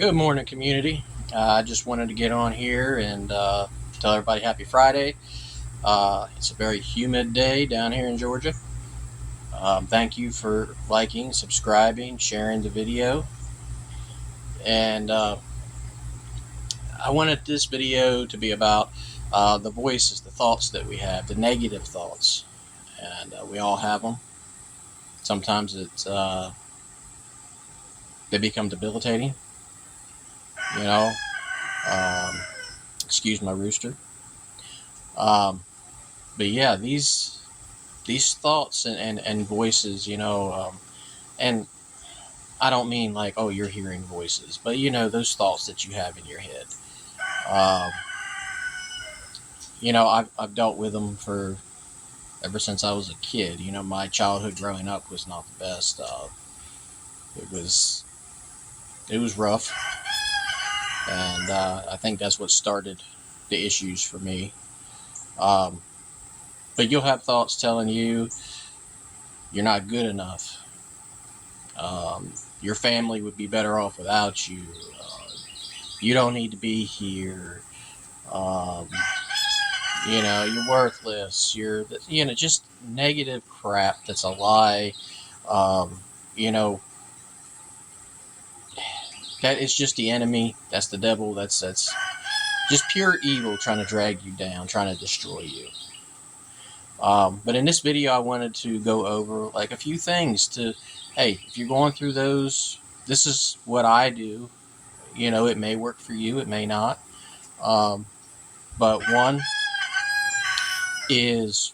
Good morning, community. I just wanted to get on here and tell everybody happy Friday. It's a very humid day down here in Georgia. Thank you for liking, subscribing, sharing the video. And I wanted this video to be about the voices, the thoughts that we have, the negative thoughts. And we all have them. Sometimes they become debilitating. You know, um, excuse my rooster. Um, but yeah, these thoughts and voices, and I don't mean like, oh, you're hearing voices, but those thoughts that you have in your head. Um, I've dealt with them for ever since I was a kid. My childhood growing up was not the best. It was it was rough, and I think that's what started the issues for me. Um, but you'll have thoughts telling you you're not good enough. Your family would be better off without you. You don't need to be here. Um, you're worthless. Just negative crap that's a lie. Um, you know, that is just the enemy. That's the devil. That's just pure evil trying to drag you down, trying to destroy you. But in this video, I wanted to go over like a few things to, hey, if you're going through those, this is what I do. It may work for you, it may not. Um, but one is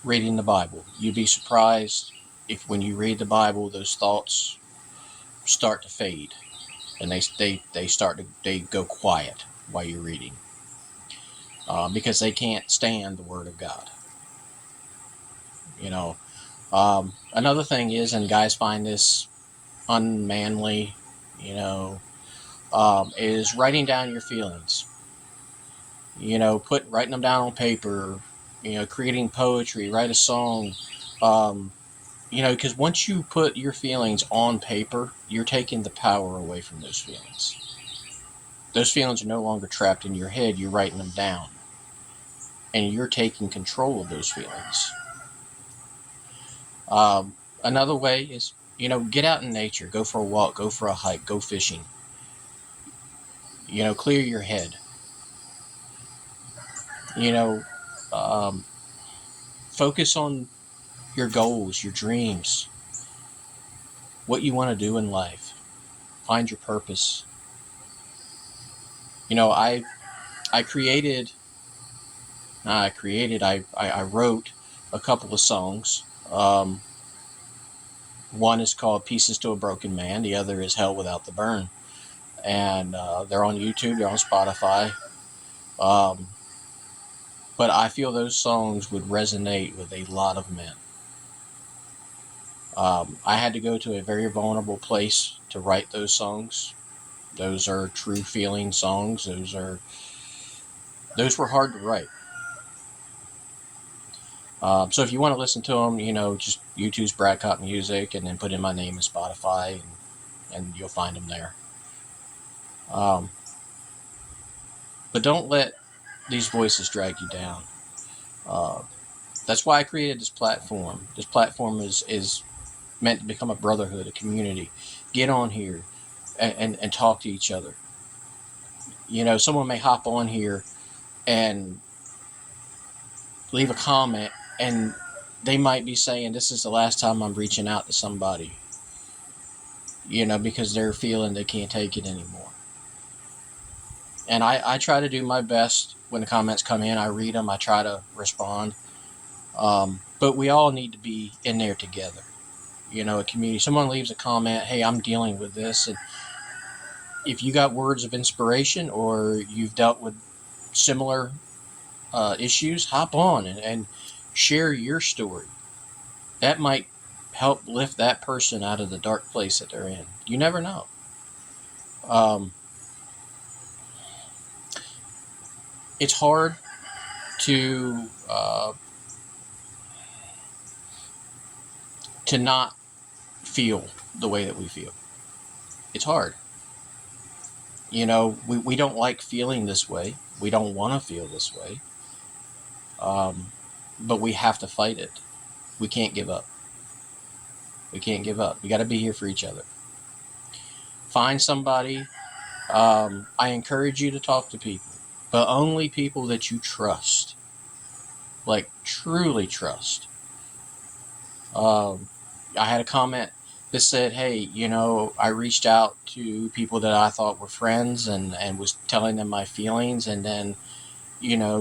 reading the Bible. You'd be surprised if when you read the Bible, those thoughts start to fade and they go quiet while you're reading, because they can't stand the Word of God. You know, another thing is, and guys find this unmanly, is writing down your feelings. Writing them down on paper. Creating poetry, write a song. Um, because once you put your feelings on paper, you're taking the power away from those feelings. Those feelings are no longer trapped in your head. You're writing them down, and you're taking control of those feelings. Another way is, get out in nature. Go for a walk. Go for a hike. Go fishing. Clear your head. You know, um, Focus on your goals, your dreams, what you want to do in life. Find your purpose. You know, I created, not I created, I wrote a couple of songs. One is called Pieces to a Broken Man. The other is Hell Without the Burn. And they're on YouTube, they're on Spotify. Um, but I feel those songs would resonate with a lot of men. I had to go to a very vulnerable place to write those songs. Those are true feeling songs. Those were hard to write. So if you want to listen to them, just YouTube's Brad Cott Music and then put in my name in Spotify, and you'll find them there. Um, but don't let these voices drag you down. Uh, that's why I created this platform. This platform is meant to become a brotherhood, a community. Get on here and talk to each other. Someone may hop on here and leave a comment, and they might be saying, this is the last time I'm reaching out to somebody, because they're feeling they can't take it anymore. And I try to do my best when the comments come in. I read them, I try to respond. But we all need to be in there together. A community. Someone leaves a comment, hey, I'm dealing with this. And if you got words of inspiration or you've dealt with similar issues, hop on and share your story. That might help lift that person out of the dark place that they're in. You never know. Um, it's hard to not feel the way that we feel. It's hard. We don't like feeling this way. We don't want to feel this way. But we have to fight it. We can't give up. We can't give up. We got to be here for each other. Find somebody. I encourage you to talk to people, but only people that you trust, like truly trust. I had a comment that said, hey, I reached out to people that I thought were friends and was telling them my feelings. And then,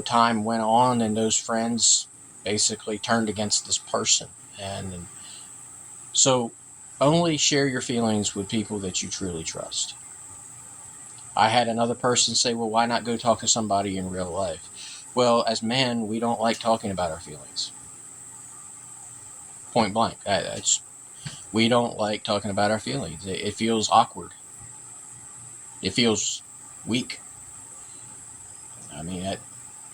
time went on and those friends basically turned against this person. And so only share your feelings with people that you truly trust. I had another person say, well, why not go talk to somebody in real life? Well, as men, we don't like talking about our feelings. Point blank. We don't like talking about our feelings. It feels awkward. It feels weak. I mean,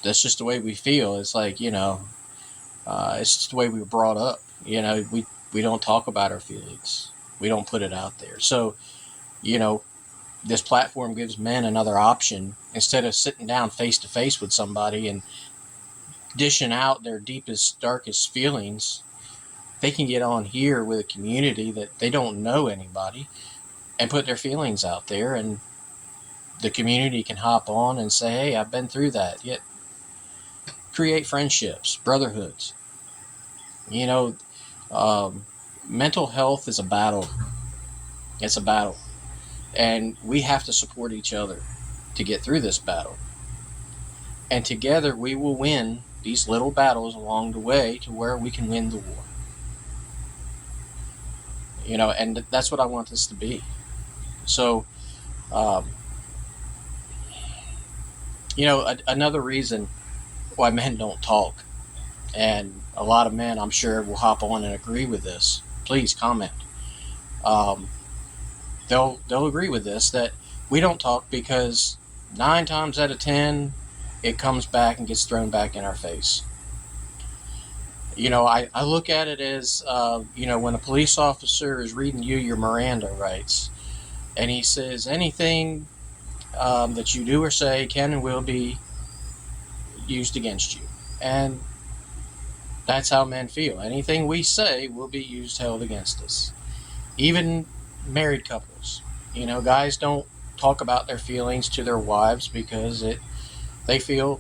that's just the way we feel. It's like, it's just the way we were brought up. We don't talk about our feelings. We don't put it out there. So, this platform gives men another option. Instead of sitting down face to face with somebody and dishing out their deepest, darkest feelings, they can get on here with a community that they don't know anybody and put their feelings out there, and the community can hop on and say, hey, I've been through that. Yet create friendships, brotherhoods. Mental health is a battle. It's a battle. And we have to support each other to get through this battle. And together we will win these little battles along the way to where we can win the war. And that's what I want this to be. So, another reason why men don't talk, and a lot of men I'm sure will hop on and agree with this. Please comment. They'll agree with this, that we don't talk because 9 times out of 10 it comes back and gets thrown back in our face. I look at it as when a police officer is reading you your Miranda rights and he says anything that you do or say can and will be used against you, and that's how men feel. Anything we say will be held against us. Even married couples, guys don't talk about their feelings to their wives because they feel,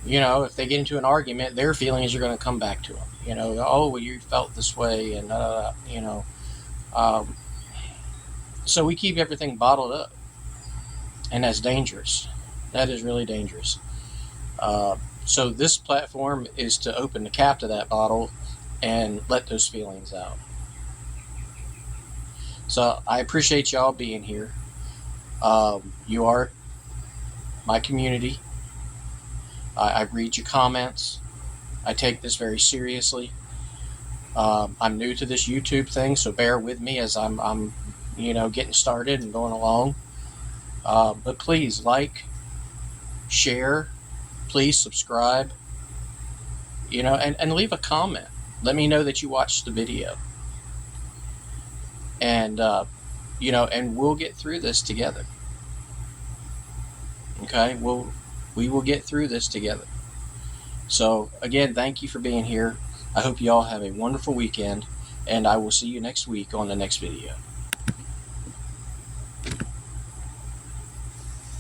if they get into an argument, their feelings are going to come back to them. Oh, well, you felt this way, and so we keep everything bottled up, and that's dangerous. That is really dangerous. So this platform is to open the cap to that bottle and let those feelings out. So I appreciate y'all being here. You are my community. I read your comments. I take this very seriously. I'm new to this YouTube thing, so bear with me as I'm getting started and going along. But please like, share, please subscribe, and leave a comment. Let me know that you watched the video. And, and we'll get through this together. Okay? We will get through this together. So, again, thank you for being here. I hope you all have a wonderful weekend, and I will see you next week on the next video.